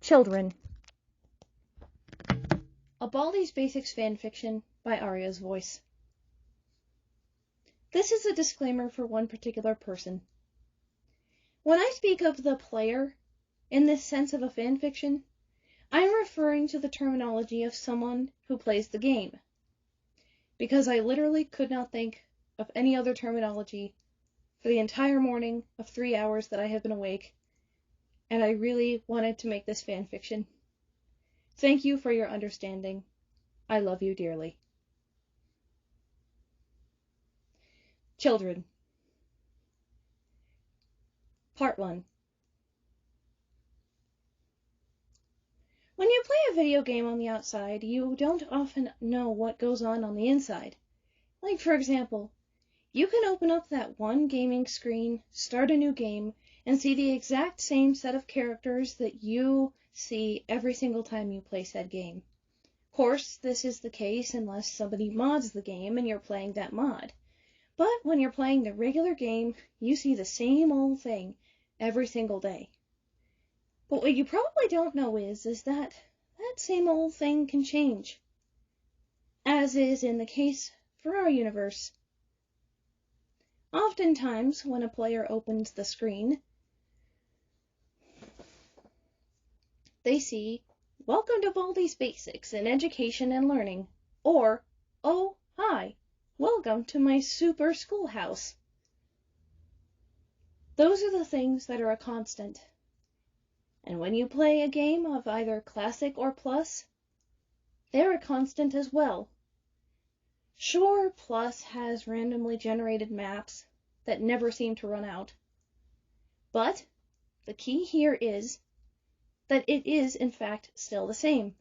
Children. A Baldi's Basics fanfiction by Arya's voice. This is a disclaimer for one particular person. When I speak of the player in this sense of a fanfiction, I'm referring to the terminology of someone who plays the game, because I literally could not think of any other terminology for the entire morning of 3 hours that I have been awake, and I really wanted to make this fanfiction. Thank you for your understanding. I love you dearly. Children. Part 1. When you play a video game on the outside, you don't often know what goes on the inside. Like, for example, you can open up that one gaming screen, start a new game, and see the exact same set of characters that you see every single time you play said game. Of course, this is the case unless somebody mods the game and you're playing that mod. But when you're playing the regular game, you see the same old thing every single day. But what you probably don't know is that same old thing can change, as is in the case for our universe. Oftentimes, when a player opens the screen, they see, "Welcome to Baldi's Basics in Education and Learning," or, "Oh, hi, welcome to my super schoolhouse." Those are the things that are a constant. And when you play a game of either Classic or Plus, they're a constant as well. Sure, Plus has randomly generated maps that never seem to run out. But the key here is that it is, in fact, still the same.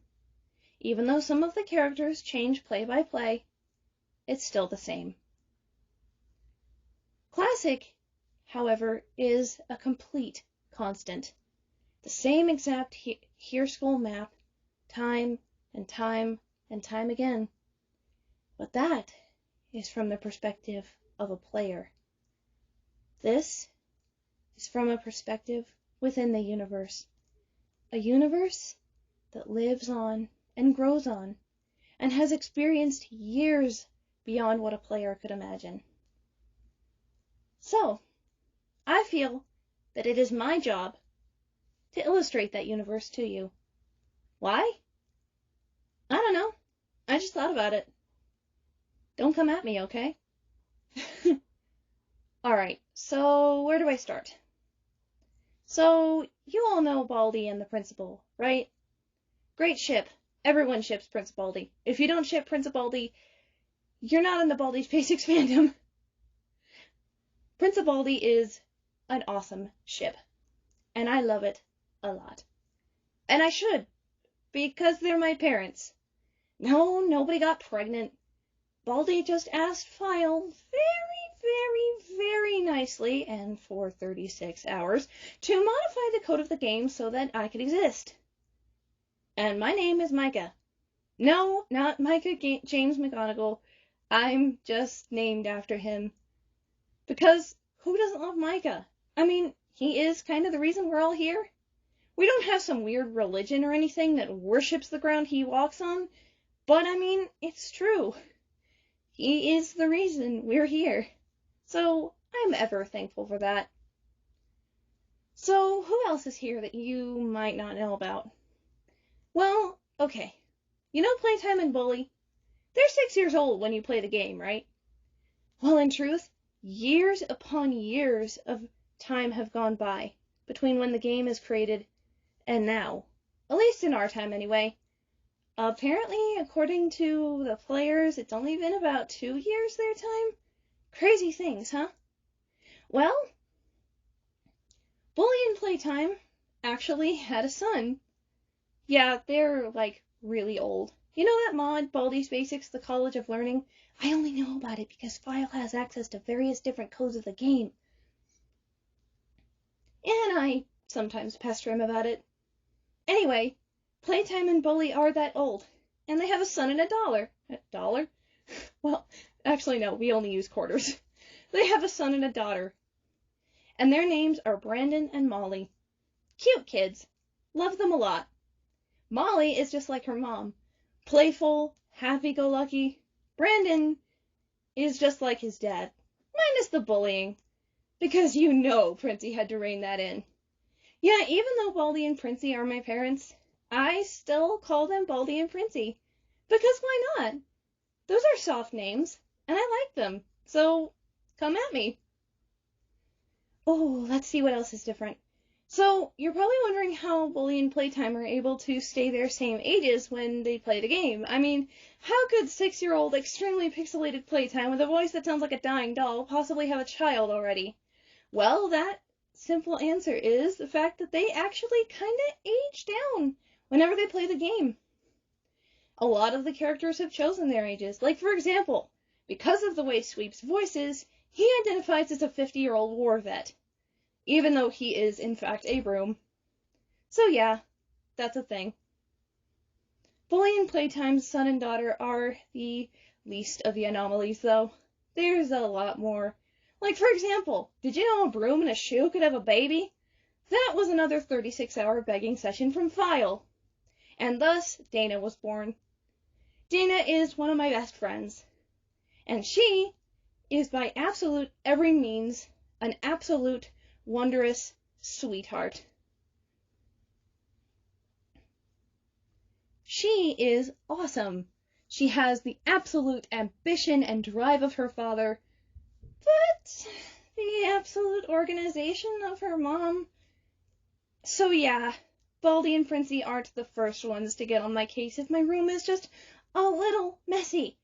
Even though some of the characters change play by play, it's still the same. Classic, however, is a complete constant. The same exact here school map, time and time and time again. But that is from the perspective of a player. This is from a perspective within the universe. A universe that lives on and grows on and has experienced years beyond what a player could imagine. So, I feel that it is my job to illustrate that universe to you. Why? I don't know. I just thought about it. Don't come at me, okay? Alright, so where do I start? So, you all know Baldi and the Principal, right? Great ship. Everyone ships Prince Baldi. If you don't ship Prince Baldi, you're not in the Baldi's Basics fandom. Prince Baldi is an awesome ship, and I love it a lot. And I should, because they're my parents. No, nobody got pregnant. Baldi just asked File very nicely, and for 36 hours, to modify the code of the game so that I could exist. And my name is Micah. No, not Micah James McGonagall. I'm just named after him. Because who doesn't love Micah? I mean, he is kind of the reason we're all here. We don't have some weird religion or anything that worships the ground he walks on, but I mean, it's true. He is the reason we're here. So I'm ever thankful for that. So who else is here that you might not know about? Well, okay. You know Playtime and Bully? They're 6 years old when you play the game, right? Well, in truth, years upon years of time have gone by between when the game is created and now. At least in our time, anyway. Apparently, according to the players, it's only been about 2 years their time. Crazy things, huh? Well, Bully and Playtime actually had a son. Yeah, they're, like, really old. You know that mod, Baldi's Basics, the College of Learning? I only know about it because File has access to various different codes of the game. And I sometimes pester him about it. Anyway, Playtime and Bully are that old, and they have a son and a dollar. A dollar? Well, actually no, we only use quarters. They have a son and a daughter. And their names are Brandon and Molly. Cute kids. Love them a lot. Molly is just like her mom. Playful, happy-go-lucky. Brandon is just like his dad. Minus the bullying. Because you know Princey had to rein that in. Yeah, even though Baldi and Princey are my parents, I still call them Baldi and Princey. Because why not? Those are soft names, and I like them. So, come at me. Oh, let's see what else is different. So, you're probably wondering how Bully and Playtime are able to stay their same ages when they play the game. I mean, how could 6-year-old, extremely pixelated Playtime with a voice that sounds like a dying doll possibly have a child already? Well, that simple answer is the fact that they actually kinda age down whenever they play the game. A lot of the characters have chosen their ages. Like, for example, because of the way Sweep's voice is, he identifies as a 50-year-old war vet, even though he is, in fact, a broom. So yeah, that's a thing. Bully and Playtime's son and daughter are the least of the anomalies, though. There's a lot more. Like, for example, did you know a broom and a shoe could have a baby? That was another 36-hour begging session from File. And thus, Dana was born. Dana is one of my best friends. And she is by absolute every means an absolute wondrous sweetheart. She is awesome. She has the absolute ambition and drive of her father, but the absolute organization of her mom. So yeah, Baldi and Princey aren't the first ones to get on my case if my room is just a little messy.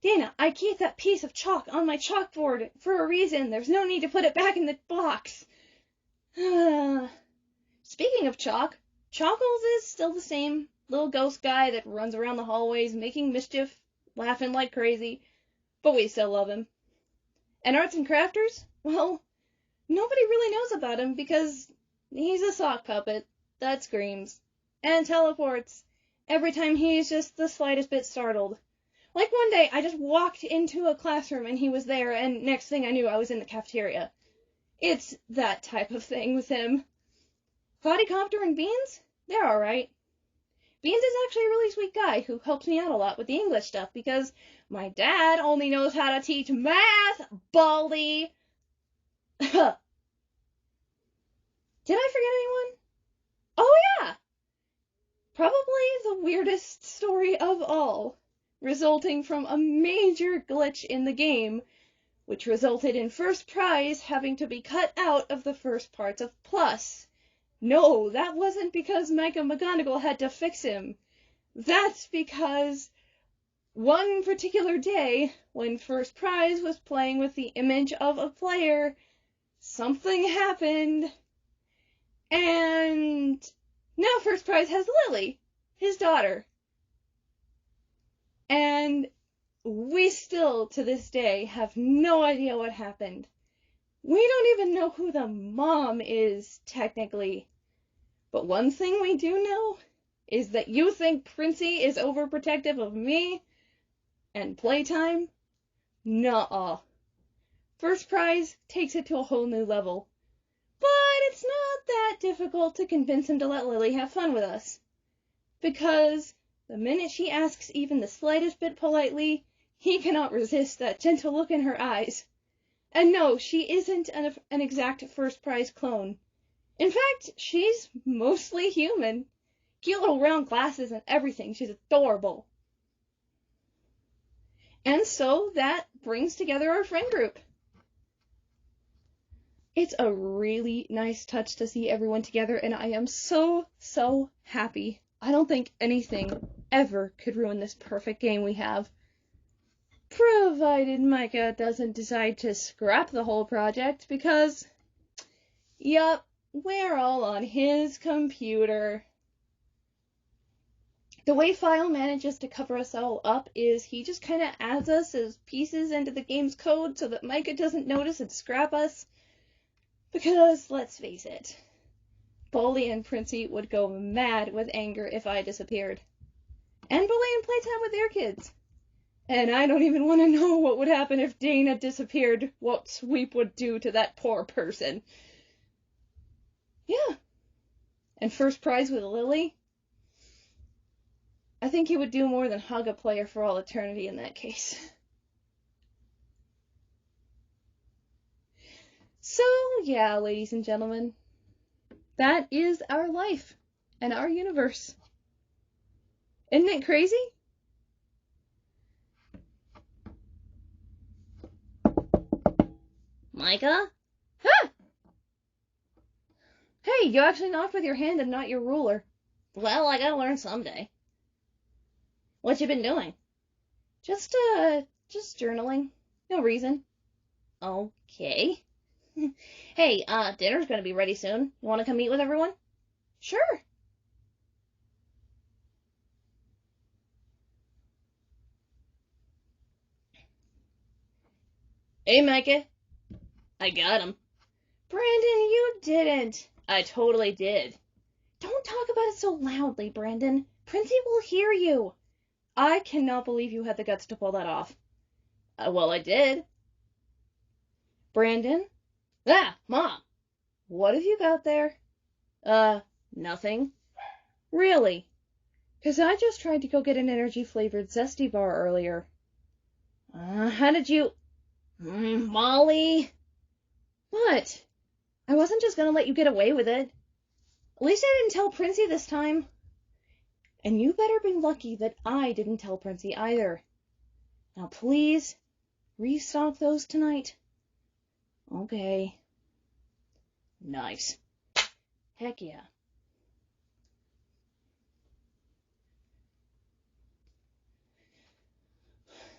Dana, I keep that piece of chalk on my chalkboard for a reason. There's no need to put it back in the box. Speaking of chalk, Chalkles is still the same little ghost guy that runs around the hallways making mischief, laughing like crazy, but we still love him. And Arts and Crafters? Well, nobody really knows about him because he's a sock puppet that screams and teleports every time he's just the slightest bit startled. Like one day, I just walked into a classroom and he was there, and next thing I knew, I was in the cafeteria. It's that type of thing with him. Bodycopter and Beans? They're alright. Beans is actually a really sweet guy who helps me out a lot with the English stuff because my dad only knows how to teach math, Baldi. Did I forget anyone? Oh yeah! Probably the weirdest story of all, resulting from a major glitch in the game, which resulted in First Prize having to be cut out of the first parts of Plus. No, that wasn't because Micah McGonagall had to fix him. That's because one particular day, when First Prize was playing with the image of a player, something happened, and now First Prize has Lily, his daughter. And we still, to this day, have no idea what happened. We don't even know who the mom is, technically. But one thing we do know is that you think Princey is overprotective of me and Playtime? Nuh-uh. First Prize takes it to a whole new level. But it's not that difficult to convince him to let Lily have fun with us. Because the minute she asks even the slightest bit politely, he cannot resist that gentle look in her eyes. And no, she isn't an exact First Prize clone. In fact, she's mostly human. Cute little round glasses and everything. She's adorable. And so that brings together our friend group. It's a really nice touch to see everyone together, and I am so, so happy. I don't think anything ever could ruin this perfect game we have. Provided Micah doesn't decide to scrap the whole project, because, yup, we're all on his computer. The way File manages to cover us all up is he just kind of adds us as pieces into the game's code so that Micah doesn't notice and scrap us. Because, let's face it, Baldi and Princey would go mad with anger if I disappeared. And Bully and Playtime with their kids. And I don't even want to know what would happen if Dana disappeared, what Sweep would do to that poor person. Yeah. and first prize with Lily, I think he would do more than hug a player for all eternity in that case. So, yeah, ladies and gentlemen, that is our life and our universe. Isn't it crazy? Micah? Ah! Hey, you actually knocked with your hand and not your ruler. Well, I gotta learn someday. What you been doing? Just journaling. No reason. Okay. Hey, dinner's gonna be ready soon. You wanna come meet with everyone? Sure. Hey, Micah. I got him. Brandon, you didn't. I totally did. Don't talk about it so loudly, Brandon. Princey will hear you. I cannot believe you had the guts to pull that off. Well, I did. Brandon? Ah, Mom! What have you got there? Nothing. Really? 'Cause I just tried to go get an energy-flavored Zesty bar earlier. How did you... Molly? What? I wasn't just gonna let you get away with it. At least I didn't tell Princey this time. And you better be lucky that I didn't tell Princey either. Now please, restock those tonight. Okay. Nice. Heck yeah.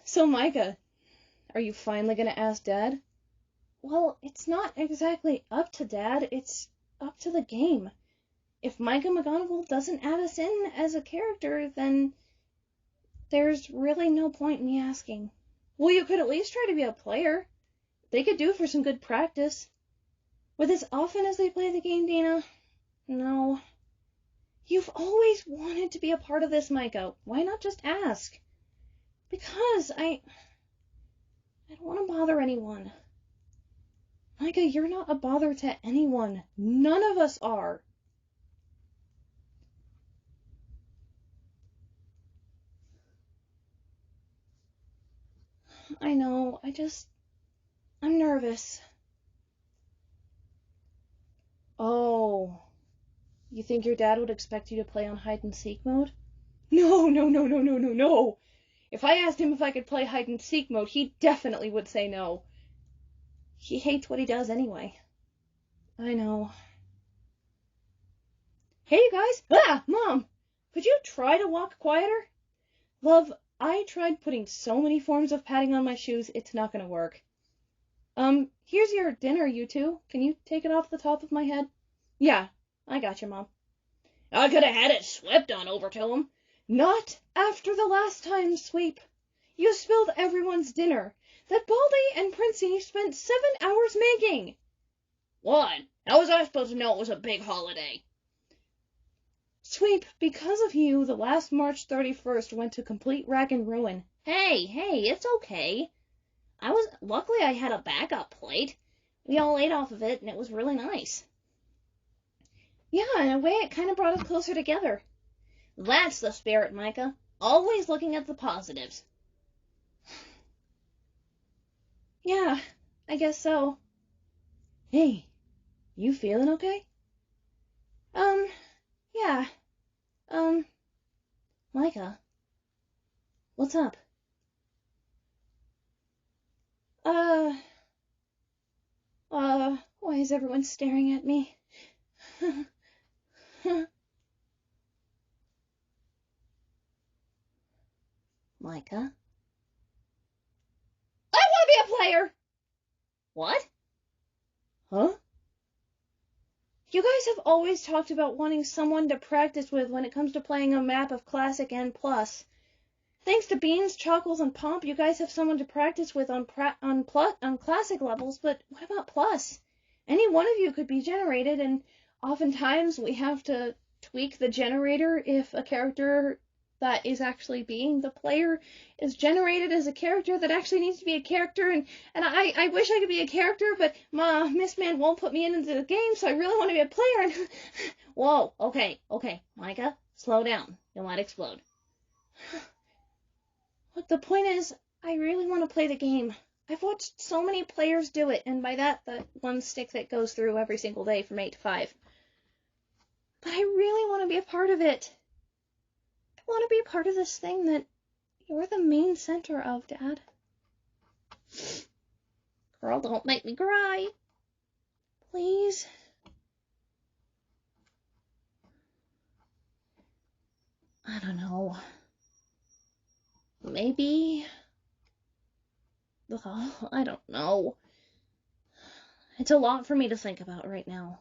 So, Micah, are you finally gonna ask Dad? Well, it's not exactly up to Dad, it's up to the game. If Micah McGonagall doesn't add us in as a character, then there's really no point in me asking. Well, you could at least try to be a player. They could do for some good practice. With as often as they play the game, Dina, no. You've always wanted to be a part of this, Micah. Why not just ask? Because I don't want to bother anyone. Micah, you're not a bother to anyone. None of us are. I know, I'm nervous. Oh, you think your dad would expect you to play on hide and seek mode? No, no, no, no, no, no, no. If I asked him if I could play hide and seek mode, he definitely would say no. He hates what he does anyway. I know. Hey, you guys! Ah, Mom! Could you try to walk quieter? Love, I tried putting so many forms of padding on my shoes, it's not gonna work. Here's your dinner, you two. Can you take it off the top of my head? Yeah, I got you, Mom. I could have had it swept on over to him. Not after the last time, Sweep. You spilled everyone's dinner that Baldi and Princey spent 7 hours making. What? How was I supposed to know it was a big holiday? Sweep, because of you, the last March 31st went to complete wreck and ruin. Hey, it's okay. Luckily I had a backup plate. We all ate off of it, and it was really nice. Yeah, in a way it kind of brought us closer together. That's the spirit, Micah. Always looking at the positives. Yeah, I guess so. Hey, you feeling okay? Yeah. Micah, what's up? Why is everyone staring at me? Micah? I want to be a player! What? Huh? You guys have always talked about wanting someone to practice with when it comes to playing a map of Classic and Plus. Thanks to Beans, Chockles, and Pomp, you guys have someone to practice with on Classic levels, but what about Plus? Any one of you could be generated, and oftentimes we have to tweak the generator if a character that is actually being the player is generated as a character that actually needs to be a character, and I wish I could be a character, but Miss Man won't put me into the game, so I really want to be a player, and whoa, okay, Micah, slow down, you might explode. But the point is, I really want to play the game. I've watched so many players do it, and by that, the one stick that goes through every single day from 8 to 5. But I really want to be a part of it. I want to be a part of this thing that you're the main center of, Dad. Girl, don't make me cry. Please. I don't know. Maybe. Oh, I don't know. It's a lot for me to think about right now.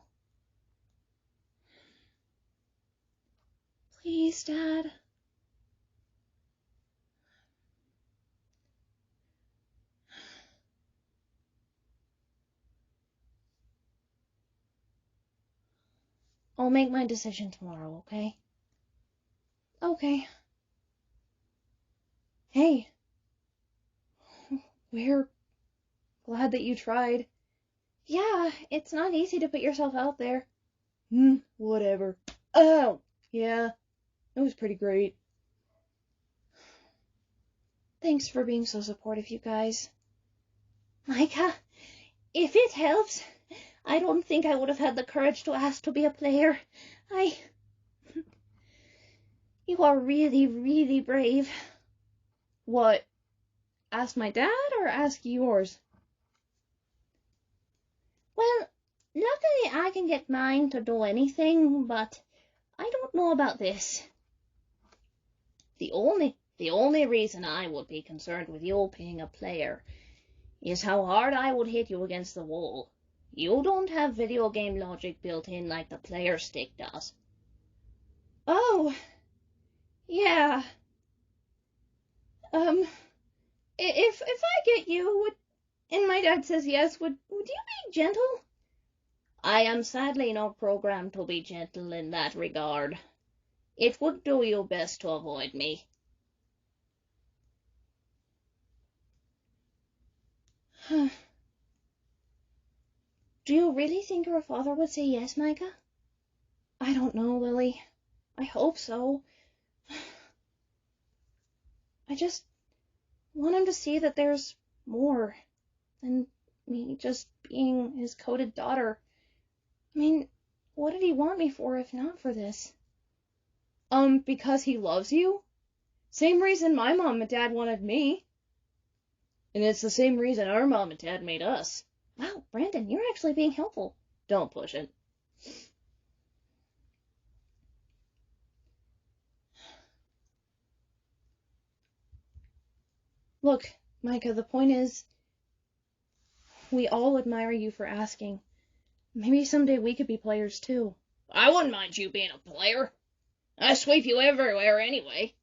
Please, Dad. I'll make my decision tomorrow, okay? Okay. Hey. We're glad that you tried. Yeah, it's not easy to put yourself out there. Whatever. Oh, yeah. It was pretty great. Thanks for being so supportive, you guys. Micah, if it helps, I don't think I would have had the courage to ask to be a player. You are really, really brave. What? Ask my dad or ask yours? Well, luckily I can get mine to do anything, but I don't know about this. The only reason I would be concerned with you being a player is how hard I would hit you against the wall. You don't have video game logic built in like the player stick does. Oh, yeah. If I get you, and my dad says yes, would you be gentle? I am sadly not programmed to be gentle in that regard. It would do you best to avoid me. Do you really think your father would say yes, Micah? I don't know, Lily. I hope so. I just want him to see that there's more than me just being his coded daughter. I mean, what did he want me for if not for this? Because he loves you? Same reason my mom and dad wanted me. And it's the same reason our mom and dad made us. Wow, Brandon, you're actually being helpful. Don't push it. Look, Micah, the point is, we all admire you for asking. Maybe someday we could be players too. I wouldn't mind you being a player. I sweep you everywhere anyway.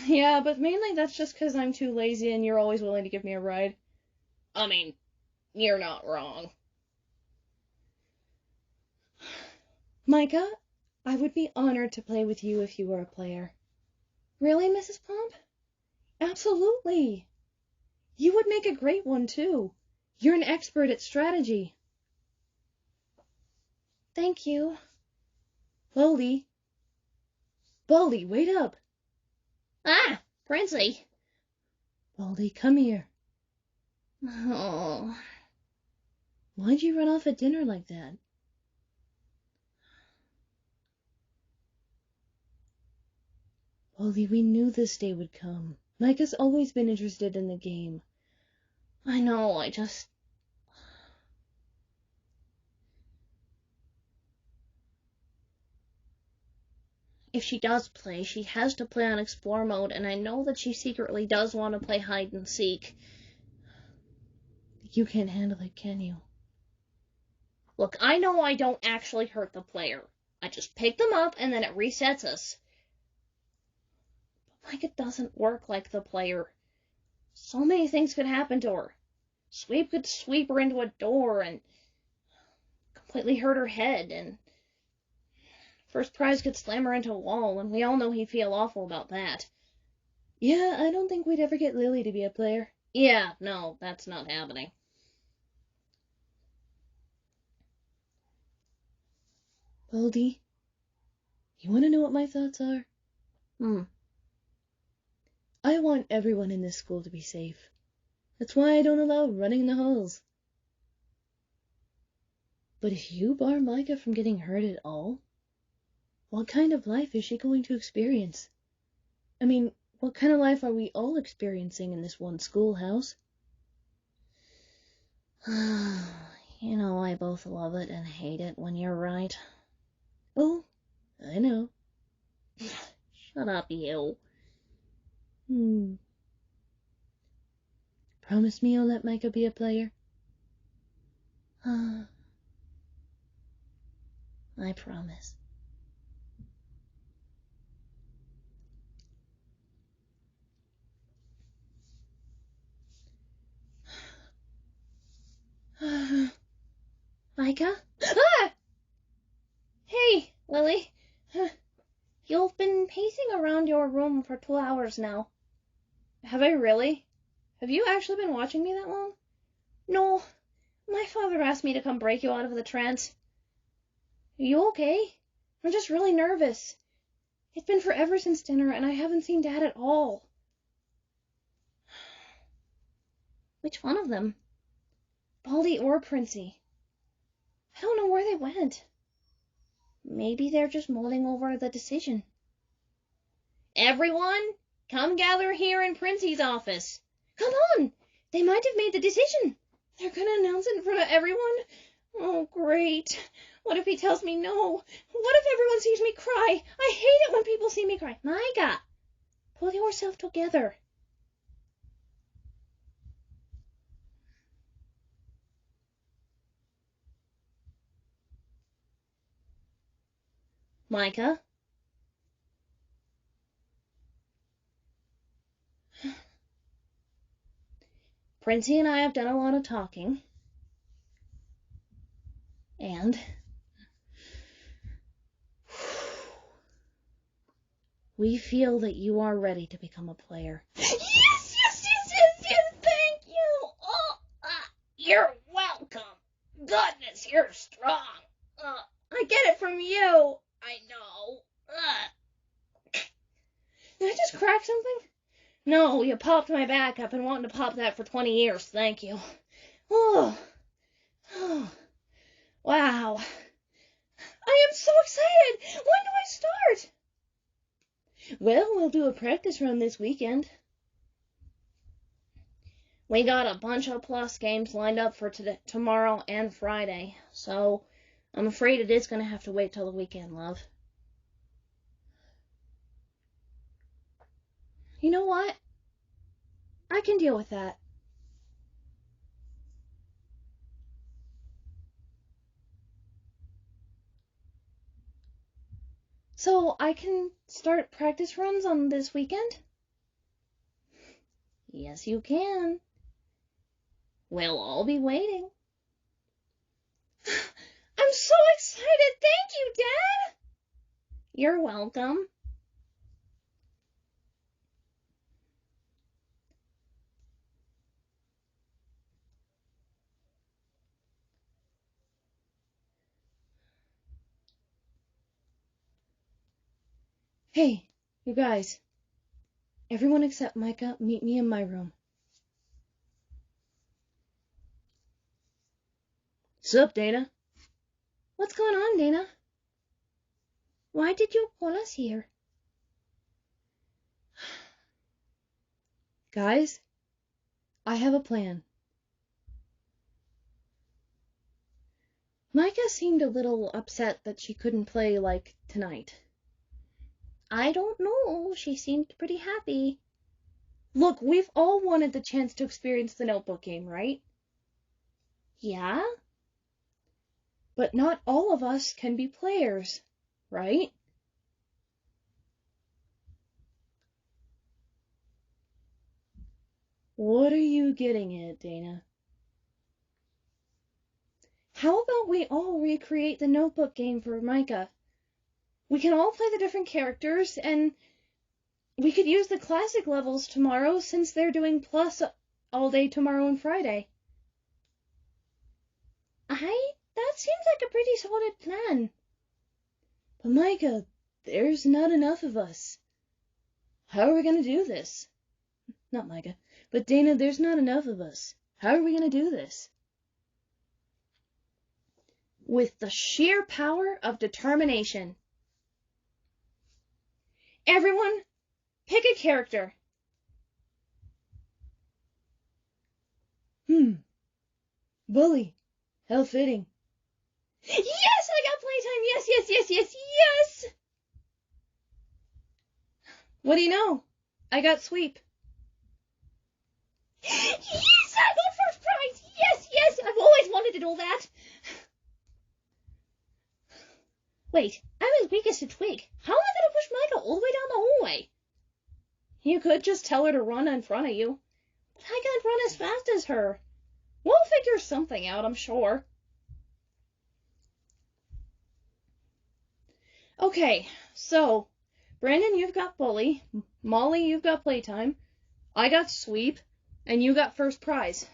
Yeah, but mainly that's just because I'm too lazy and you're always willing to give me a ride. I mean, you're not wrong. Micah, I would be honored to play with you if you were a player. Really, Mrs. Pomp? Absolutely. You would make a great one, too. You're an expert at strategy. Thank you. Baldi, wait up. Ah, Princey. Baldi, come here. Oh. Why'd you run off at dinner like that? Baldi, we knew this day would come. Micah's always been interested in the game. I know, I just... If she does play, she has to play on Explore mode, and I know that she secretly does want to play hide and seek. You can't handle it, can you? Look, I know I don't actually hurt the player. I just pick them up, and then it resets us. But Micah doesn't work like the player. So many things could happen to her. Sweep could sweep her into a door and completely hurt her head, and First prize could slam her into a wall, and we all know he'd feel awful about that. Yeah, I don't think we'd ever get Lily to be a player. Yeah, no, that's not happening. Baldi, you want to know what my thoughts are? I want everyone in this school to be safe. That's why I don't allow running in the halls. But if you bar Micah from getting hurt at all, what kind of life is she going to experience? I mean, what kind of life are we all experiencing in this one schoolhouse? You know, I both love it and hate it when you're right. Oh, I know. Shut up, you. Promise me you'll let Micah be a player? I promise. Micah? Ah! Hey, Lily. You've been pacing around your room for 2 hours now. Have I really? Have you actually been watching me that long? No. My father asked me to come break you out of the trance. Are you okay? I'm just really nervous. It's been forever since dinner, and I haven't seen Dad at all. Which one of them? Baldi or Princey? I don't know where they went. Maybe they're just mulling over the decision. Everyone, come gather here in Princey's office. Come on! They might have made the decision. They're gonna announce it in front of everyone? Oh, great. What if he tells me no? What if everyone sees me cry? I hate it when people see me cry. Micah, pull yourself together. Micah? Princey and I have done a lot of talking. And we feel that you are ready to become a player. Yes, thank you. Oh, you're welcome. Goodness, you're strong. I get it from you. I know. Did I just crack something? No, you popped my back. I've been wanting to pop that for 20 years. Thank you. Oh. Wow. I am so excited. When do I start? Well, we'll do a practice run this weekend. We got a bunch of plus games lined up for tomorrow and Friday, so I'm afraid it is going to have to wait till the weekend, love. You know what? I can deal with that. So I can start practice runs on this weekend? Yes, you can. We'll all be waiting. I'm so excited! Thank you, Dad! You're welcome. Hey, you guys. Everyone except Micah, meet me in my room. Sup, Dana? What's going on, Dana? Why did you call us here? Guys, I have a plan. Micah seemed a little upset that she couldn't play, like, tonight. I don't know. She seemed pretty happy. Look, we've all wanted the chance to experience the Notebook game, right? Yeah? But not all of us can be players, right? What are you getting at, Dana? How about we all recreate the Notebook game for Micah? We can all play the different characters, and we could use the classic levels tomorrow since they're doing plus all day tomorrow and Friday. That seems like a pretty solid plan. But Micah, there's not enough of us. How are we going to do this? Not Micah, but Dana, there's not enough of us. How are we going to do this? With the sheer power of determination. Everyone, pick a character. Bully. How fitting. Yes, I got playtime. Yes. What do you know? I got sweep. Yes, I got first prize. Yes, I've always wanted to do that. Wait, I'm as weak as a twig. How am I going to push Micah all the way down the hallway? You could just tell her to run in front of you. But I can't run as fast as her. We'll figure something out, I'm sure. Okay, so, Brandon, you've got bully. Molly, you've got playtime. I got sweep. And you got first prize.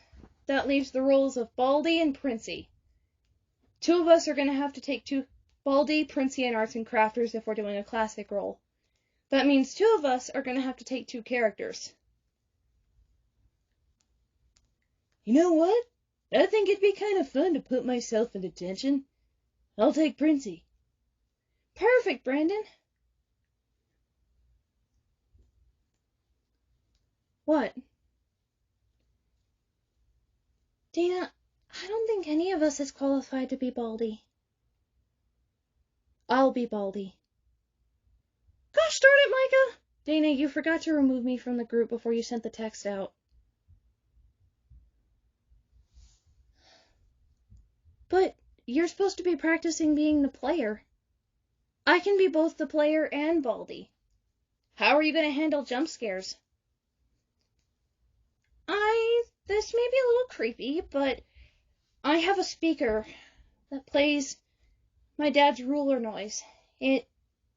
That leaves the roles of Baldi and Princey. Two of us are going to have to take Baldi, Princey, and Arts and Crafters if we're doing a classic role. That means two of us are going to have to take two characters. You know what? I think it'd be kind of fun to put myself in detention. I'll take Princey. Perfect, Brandon. What? Dana, I don't think any of us is qualified to be Baldi. I'll be Baldi. Gosh darn it, Micah! Dana, you forgot to remove me from the group before you sent the text out. But you're supposed to be practicing being the player. I can be both the player and Baldi. How are you going to handle jump scares? This may be a little creepy, but I have a speaker that plays my dad's ruler noise. It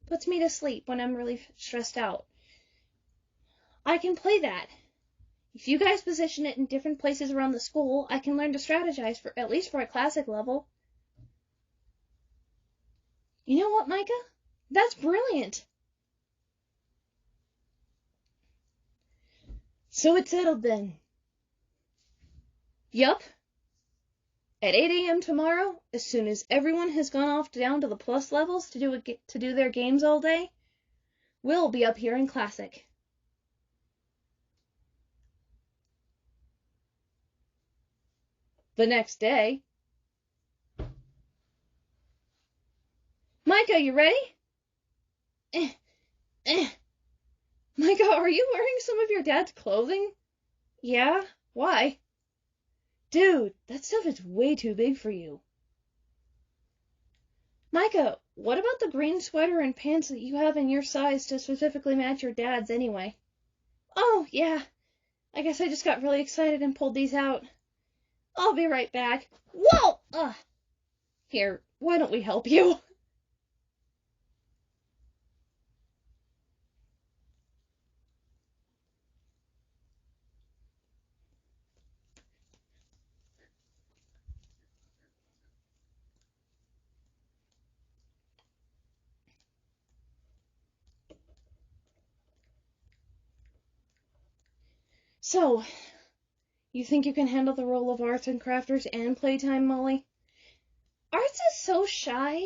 puts me to sleep when I'm really stressed out. I can play that. If you guys position it in different places around the school, I can learn to strategize at least for a classic level. You know what, Micah? That's brilliant. So it's settled then. Yup. At 8 a.m. tomorrow, as soon as everyone has gone off down to the plus levels to do their games all day, we'll be up here in Classic. The next day. Micah, you ready? Micah, are you wearing some of your dad's clothing? Yeah? Why? Dude, that stuff is way too big for you. Micah, what about the green sweater and pants that you have in your size to specifically match your dad's anyway? Oh, yeah. I guess I just got really excited and pulled these out. I'll be right back. Whoa! Here, why don't we help you? So, you think you can handle the role of Arts and Crafters and Playtime, Molly? Arts is so shy.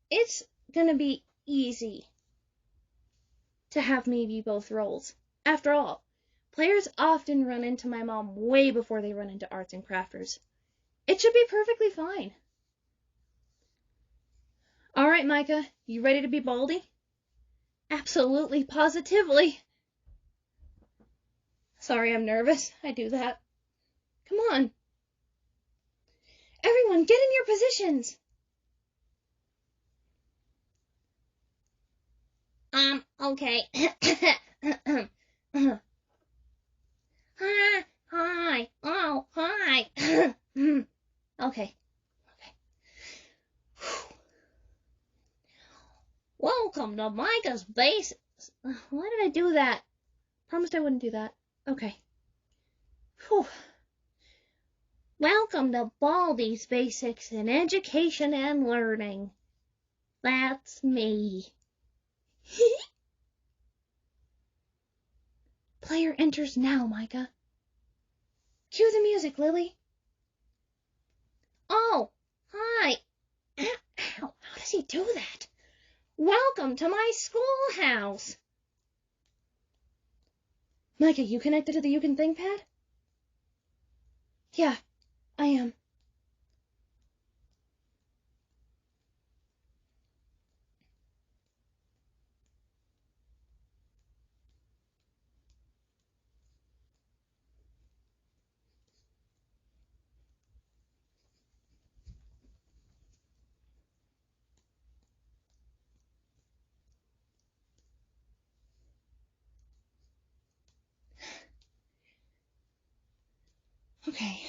It's gonna be easy to have me be both roles. After all, players often run into my mom way before they run into Arts and Crafters. It should be perfectly fine. Alright, Micah, you ready to be Baldi? Absolutely, positively. Sorry, I'm nervous. I do that. Come on. Everyone, get in your positions. Okay. Hi. Oh, hi. Okay. Welcome to Micah's base. Why did I do that? Promised I wouldn't do that. Okay. Whew. Welcome to Baldi's Basics in Education and Learning. That's me. Player enters now, Micah. Cue the music, Lily. Oh, hi. Ow, how does he do that? Welcome to my schoolhouse. Micah, you connected to the You Can Think pad? Yeah, I am. Okay.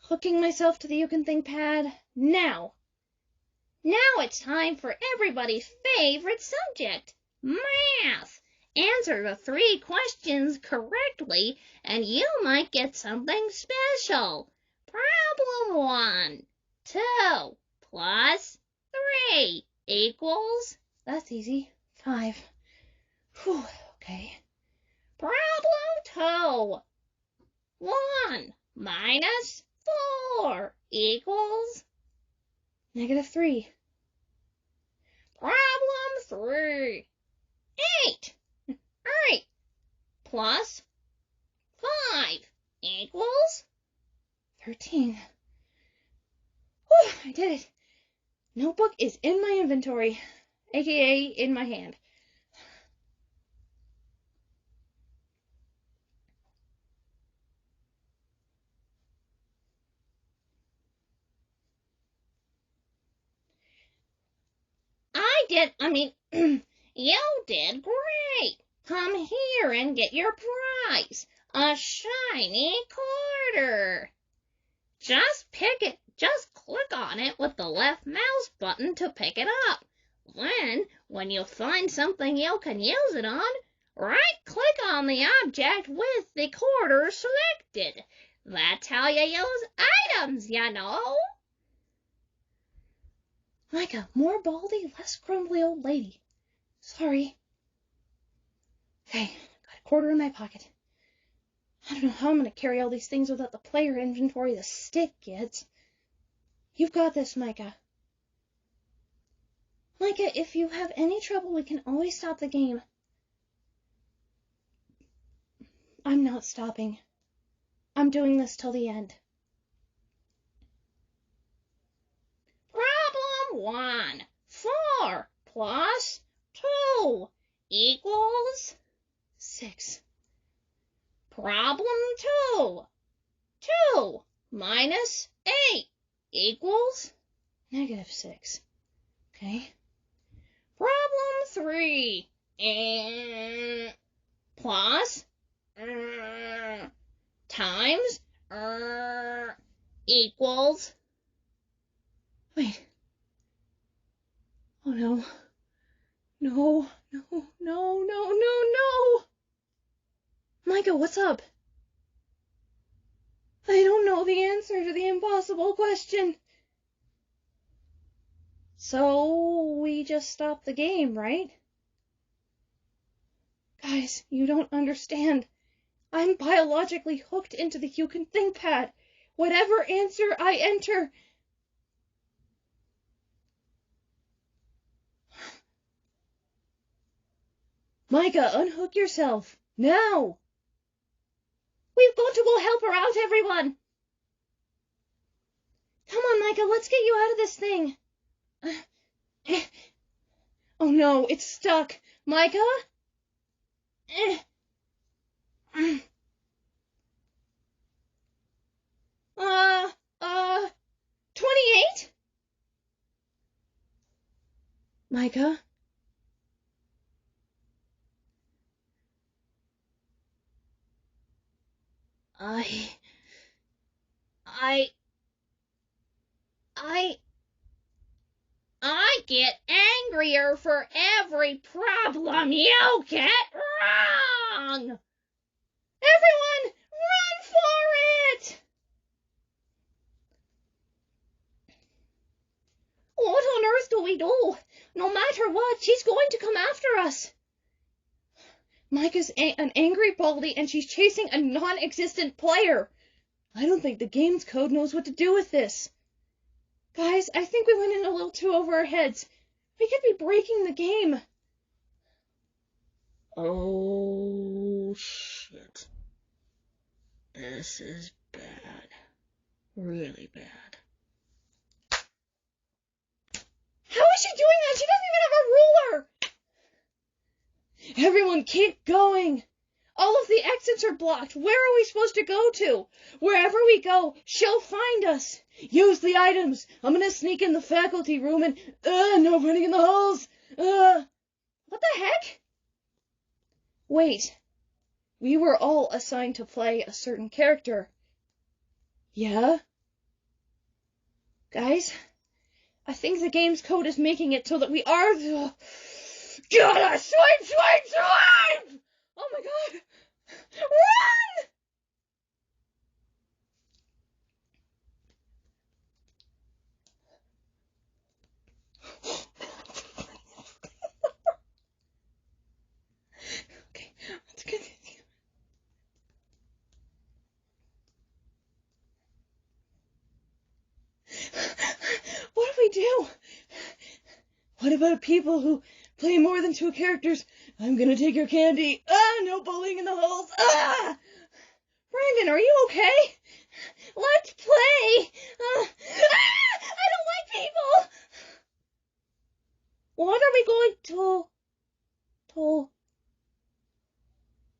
Hooking myself to the You Can Think pad now. Now it's time for everybody's favorite subject, math. Answer the 3 questions correctly and you might get something special. Problem 1. 2 plus 3 equals... That's easy. 5. Whew, okay. Problem 2. 1 minus 4 equals... -3. Problem 3. 8. 8 plus 5 equals 13. Whew, I did it. Notebook is in my inventory, aka in my hand. You did great. Come here and get your prize, a shiny quarter. Just click on it with the left mouse button to pick it up. Then, when you find something you can use it on, right-click on the object with the quarter selected. That's how you use items, you know. Micah, more baldy, less grumbly old lady. Sorry. Okay, got a quarter in my pocket. I don't know how I'm going to carry all these things without the player inventory the stick gets. You've got this, Micah. Micah, if you have any trouble, we can always stop the game. I'm not stopping. I'm doing this till the end. Problem 1. 4 plus 2 equals 6. Problem 2. 2 minus 8 equals -6. Okay. Problem 3. Plus times equals... Wait. Oh no. No. Micah, what's up? I don't know the answer to the impossible question. So we just stop the game, right? Guys, you don't understand. I'm biologically hooked into the You Can Think pad. Whatever answer I enter... Micah, unhook yourself. Now! We've got to go help her out, everyone! Come on, Micah, let's get you out of this thing. Oh no, it's stuck. Micah? 28? Micah? I I get angrier for every problem you get wrong. Everyone, run for it! What on earth do we do? No matter what, she's going to come after us. Micah's an angry baldi and she's chasing a non-existent player. I don't think the game's code knows what to do with this. Guys, I think we went in a little too over our heads. We could be breaking the game. Oh, shit. This is bad. Really bad. How is she doing that? She doesn't even have a ruler. Everyone keep going. All of the exits are blocked. Where are we supposed to go to? Wherever we go, she'll find us. Use the items. I'm gonna sneak in the faculty room and, no running in the halls. What the heck? Wait. We were all assigned to play a certain character. Yeah? Guys, I think the game's code is making it so that we are the... Gotta swipe! Oh my god! Run! Okay, let's continue. What do we do? What about people who play more than 2 characters? I'm gonna take your candy. No bullying in the halls. Brandon, are you okay? Let's play. I don't like people. What are we going to...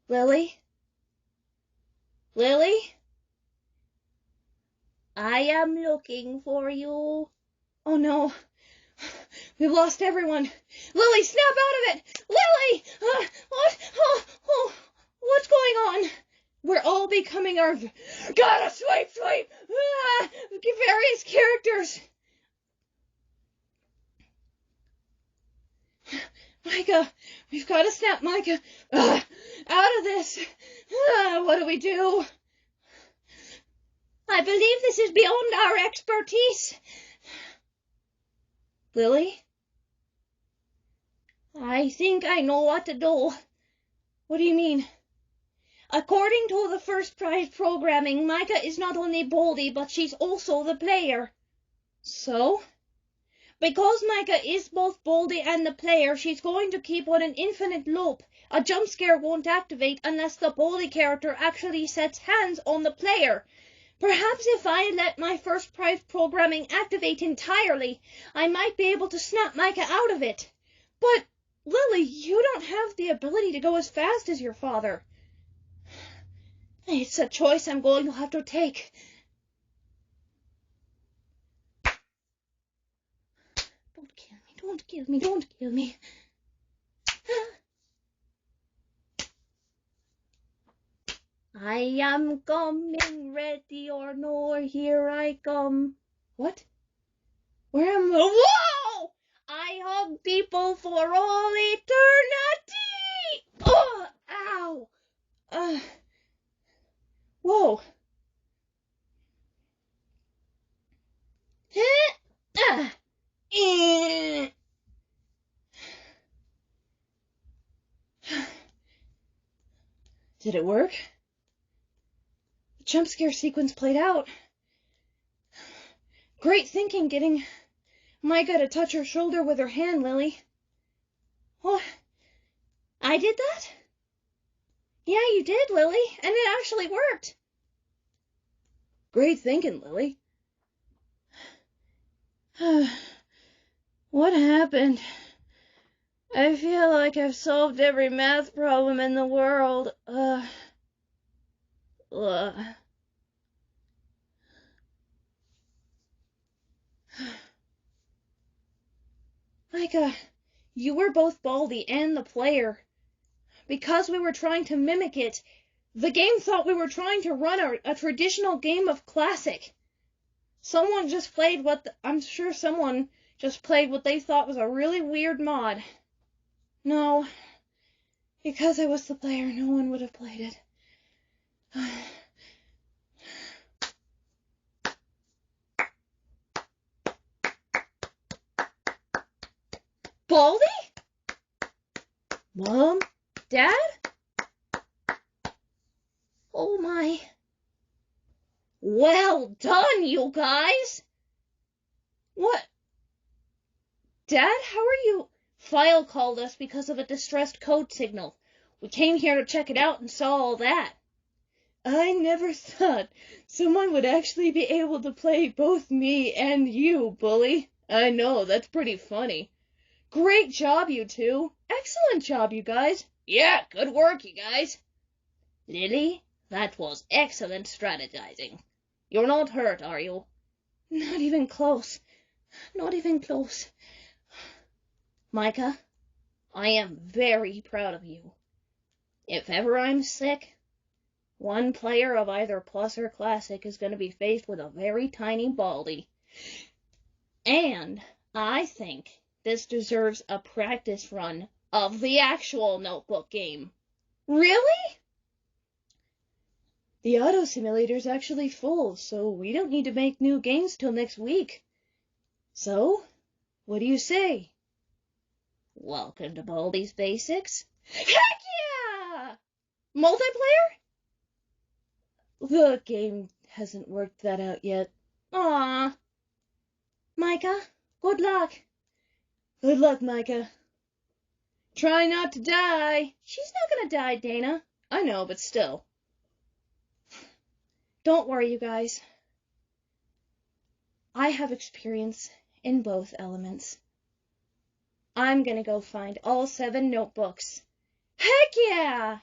Lily? Lily? I am looking for you. Oh no. We've lost everyone. Lily, snap out of it! Lily! What? What's going on? We're all becoming our... Gotta swipe! Various characters. Micah! We've got to snap Micah out of this. What do we do? I believe this is beyond our expertise. Lily? I think I know what to do. What do you mean? According to the first prize programming, Micah is not only baldi, but she's also the player. So? Because Micah is both baldi and the player, she's going to keep on an infinite loop. A jump scare won't activate unless the baldi character actually sets hands on the player. Perhaps if I let my first prize programming activate entirely, I might be able to snap Micah out of it. But, Lily, you don't have the ability to go as fast as your father. It's a choice I'm going to have to take. Don't kill me. I am coming, ready or no, here I come. What? Where am I? Whoa! I hug people for all eternity! Oh, ow! Whoa. Did it work? The jump scare sequence played out. Great thinking getting Micah to touch her shoulder with her hand, Lily. What? I did that? Yeah, you did, Lily, and it actually worked. Great thinking, Lily. What happened? I feel like I've solved every math problem in the world. Micah, you were both baldi and the player. Because we were trying to mimic it, the game thought we were trying to run a traditional game of classic. Someone just played I'm sure someone just played what they thought was a really weird mod. No, because I was the player, no one would have played it. Baldi? Mom? Dad? Oh my. Well done, you guys! What? Dad, how are you? File called us because of a distressed code signal. We came here to check it out and saw all that. I never thought someone would actually be able to play both me and you, bully. I know, that's pretty funny. Great job, you two. Excellent job, you guys. Yeah, good work, you guys. Lily, that was excellent strategizing. You're not hurt, are you? Not even close. Not even close. Micah, I am very proud of you. If ever I'm sick, one player of either Plus or Classic is going to be faced with a very tiny baldi. And I think this deserves a practice run of the actual notebook game. Really? The auto simulator's actually full, so we don't need to make new games till next week. So, what do you say? Welcome to Baldi's Basics. Heck yeah! Multiplayer? The game hasn't worked that out yet. Aww. Micah, good luck. Good luck, Micah. Try not to die. She's not gonna die, Dana. I know, but still. Don't worry, you guys. I have experience in both elements. I'm gonna go find all 7 notebooks. Heck yeah!